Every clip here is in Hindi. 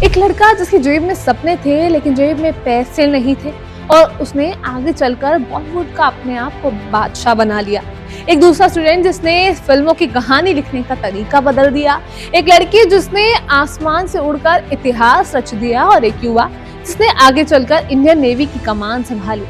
एक लड़का जिसकी जेब में सपने थे लेकिन जेब में पैसे नहीं थे और उसने आगे चलकर बॉलीवुड का अपने आप को बादशाह बना लिया। एक दूसरा स्टूडेंट जिसने फिल्मों की कहानी लिखने का तरीका बदल दिया। एक लड़की जिसने आसमान से उड़कर इतिहास रच दिया और एक युवा जिसने आगे चलकर इंडियन नेवी की कमान संभाली।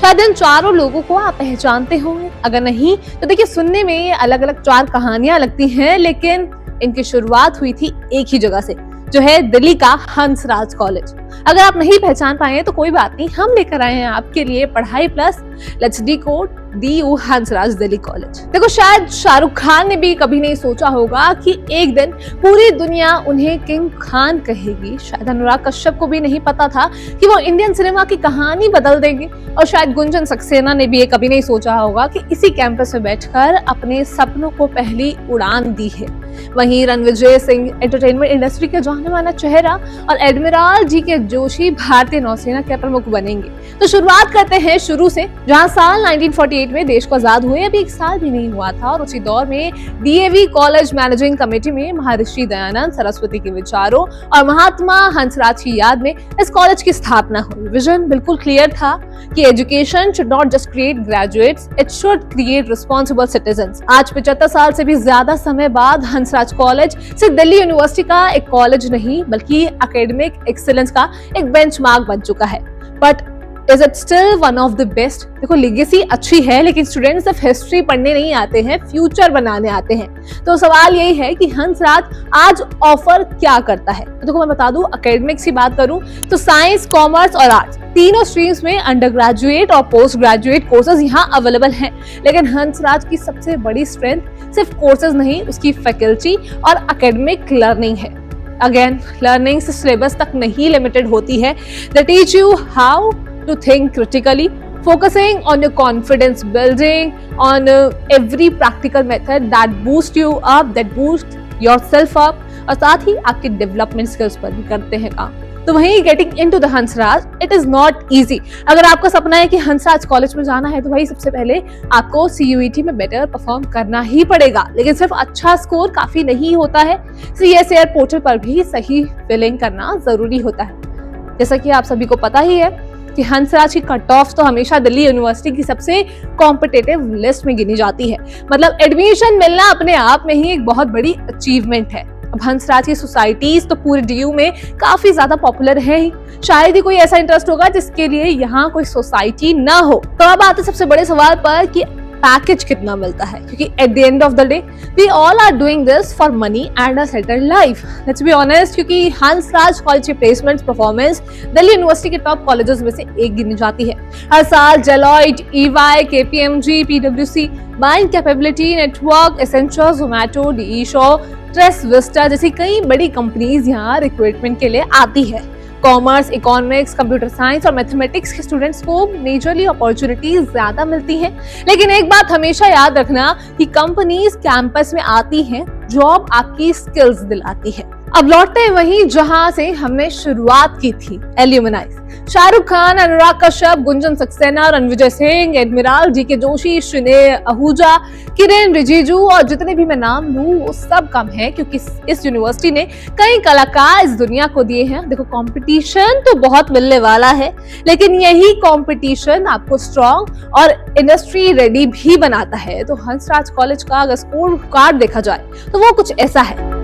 शायद इन चारों लोगों को आप पहचानते होंगे, अगर नहीं तो देखिए सुनने में ये अलग अलग चार कहानियां लगती हैं, लेकिन इनकी शुरुआत हुई थी एक ही जगह से, जो है दिल्ली का हंसराज कॉलेज। अगर आप नहीं पहचान पाए तो कोई बात नहीं, हम लेकर आए हैं आपके लिए पढ़ाई plus let's decode DU Hansraj Delhi college. देखो, शायद शाहरुख खान ने भी कभी नहीं सोचा होगा कि एक दिन पूरी दुनिया उन्हें किंग खान कहेगी। शायद अनुराग कश्यप को भी नहीं पता था कि वो इंडियन सिनेमा की कहानी बदल देंगे, और शायद गुंजन सक्सेना ने भी ये कभी नहीं सोचा होगा कि इसी कैंपस में बैठकर अपने सपनों को पहली उड़ान दी है। वहीं रणविजय सिंह एंटरटेनमेंट इंडस्ट्री के जाने माना चेहरा और एडमिरल GK जोशी भारतीय नौसेना के प्रमुख बनेंगे। तो शुरुआत करते हैं शुरू से, जहां साल 1948 में देश को आजाद हुए अभी एक साल भी नहीं हुआ था, और उसी दौर में DAV कॉलेज मैनेजिंग कमेटी में महर्षि दयानंद सरस्वती के विचारों और महात्मा हंसराज की याद में इस कॉलेज की स्थापना हुई। विजन बिल्कुल क्लियर था कि education should not just create graduates, it should create responsible citizens. आज 75 साल से भी ज्यादा समय बाद हंसराज कॉलेज सिर्फ दिल्ली यूनिवर्सिटी का एक कॉलेज नहीं बल्कि एकेडमिक एक्सीलेंस का एक बेंचमार्क बन चुका है। But is it still one of the best? देखो, लेगेसी अच्छी है, लेकिन स्टूडेंट्स सिर्फ हिस्ट्री पढ़ने नहीं आते हैं, फ्यूचर बनाने आते हैं। तो सवाल यही है कि हंसराज आज ऑफर क्या करता है। तो देखो, मैं बता दूं, एकेडमिक्स की बात करूं तो साइंस, कॉमर्स और आर्ट्स तीनों स्ट्रीम्स में अंडर ग्रेजुएट और पोस्ट ग्रेजुएट कोर्सेज यहाँ अवेलेबल हैं। लेकिन हंसराज की सबसे बड़ी स्ट्रेंथ सिर्फ कोर्सेज नहीं, उसकी फैकल्टी और एकेडमिक लर्निंग है। अगेन, लर्निंग से सिलेबस तक नहीं लिमिटेड होती है। They teach you how to think critically, focusing on your confidence building, on every practical method that boost you up, that boost yourself up, और साथ ही आपके डेवलपमेंट स्किल्स पर भी करते हैं काम। तो वहीं getting into the Hansraj, it is not easy. अगर आपका सपना है कि हंसराज कॉलेज में जाना है तो भाई सबसे पहले आपको CUET में बेटर परफॉर्म करना ही पड़ेगा। लेकिन सिर्फ अच्छा स्कोर काफी नहीं होता है, CSIR पोर्टल पर भी सही फिलिंग करना जरूरी होता है। जैसा कि आप सभी को पता ही है कि हंसराज की कट ऑफ तो हमेशा दिल्ली यूनिवर्सिटी की सबसे कॉम्पिटिटिव लिस्ट में गिनी जाती है। मतलब एडमिशन मिलना अपने आप में ही एक बहुत बड़ी अचीवमेंट है। अब हंसराज की सोसाइटीज तो पूरे DU में काफी ज्यादा पॉपुलर है ही, शायद ही कोई ऐसा इंटरेस्ट होगा जिसके लिए यहाँ कोई सोसाइटी ना हो। तो अब आते सबसे बड़े सवाल पर कि पैकेज कितना मिलता है, क्योंकि at the end of the day we all are doing this for money and a settled life. Let's be honest, क्योंकि हंसराज कॉलेज की प्लेसमेंट परफॉर्मेंस दिल्ली यूनिवर्सिटी के टॉप कॉलेजेस में से एक गिनी जाती है। हर साल Deloitte, EY, KPMG, PwC, Mind Capability Network, Accenture, Zomato, DE Shaw, TresVista जैसी कई बड़ी कंपनीज यहाँ रिक्रूटमेंट के लिए आती है। कॉमर्स, इकोनॉमिक्स, कंप्यूटर साइंस और मैथमेटिक्स के स्टूडेंट्स को मेजरली अपॉर्चुनिटीज ज्यादा मिलती हैं। लेकिन एक बात हमेशा याद रखना कि कंपनीज कैंपस में आती हैं, जॉब आपकी स्किल्स दिलाती है। अब लौटते हैं वहीं जहां से हमने शुरुआत की थी, एल्यूमिनाइज। शाहरुख खान, अनुराग कश्यप, गुंजन सक्सेना, रणविजय सिंह, एडमिरल GK जोशी, श्रीने आहूजा, किरण रिजिजू और जितने भी मैं नाम लूं वो सब कम है, क्योंकि इस यूनिवर्सिटी ने कई कलाकार इस दुनिया को दिए हैं। देखो, कंपटीशन तो बहुत मिलने वाला है, लेकिन यही कंपटीशन आपको स्ट्रॉन्ग और इंडस्ट्री रेडी भी बनाता है। तो हंसराज कॉलेज का अगर स्कोर कार्ड देखा जाए तो वो कुछ ऐसा है।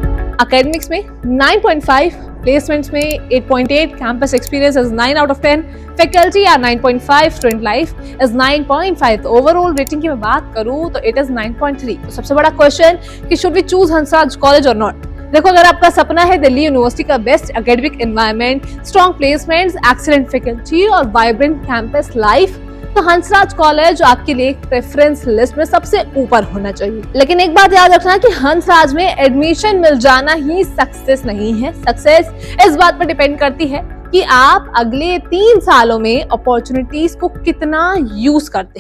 एकेडमिक्स में 9.5, प्लेसमेंट्स में 8.8, campus experience is 9 out of 10, faculty are 9.5, student life is 9.5। Overall rating की मैं बात करूं तो इट इज 9.3। तो सबसे बड़ा क्वेश्चन कि should we choose Hansraj College और नॉट? देखो, अगर आपका सपना है दिल्ली यूनिवर्सिटी का best academic environment, strong placements, excellent faculty और वाइब्रेंट कैंपस लाइफ, तो हंसराज कॉलेज आपके लिए प्रेफरेंस लिस्ट में सबसे ऊपर होना चाहिए। लेकिन एक बात याद रखना कि हंसराज में एडमिशन मिल जाना ही सक्सेस नहीं है। सक्सेस इस बात पर डिपेंड करती है कि आप अगले 3 सालों में अपॉर्चुनिटीज को कितना यूज करते हैं।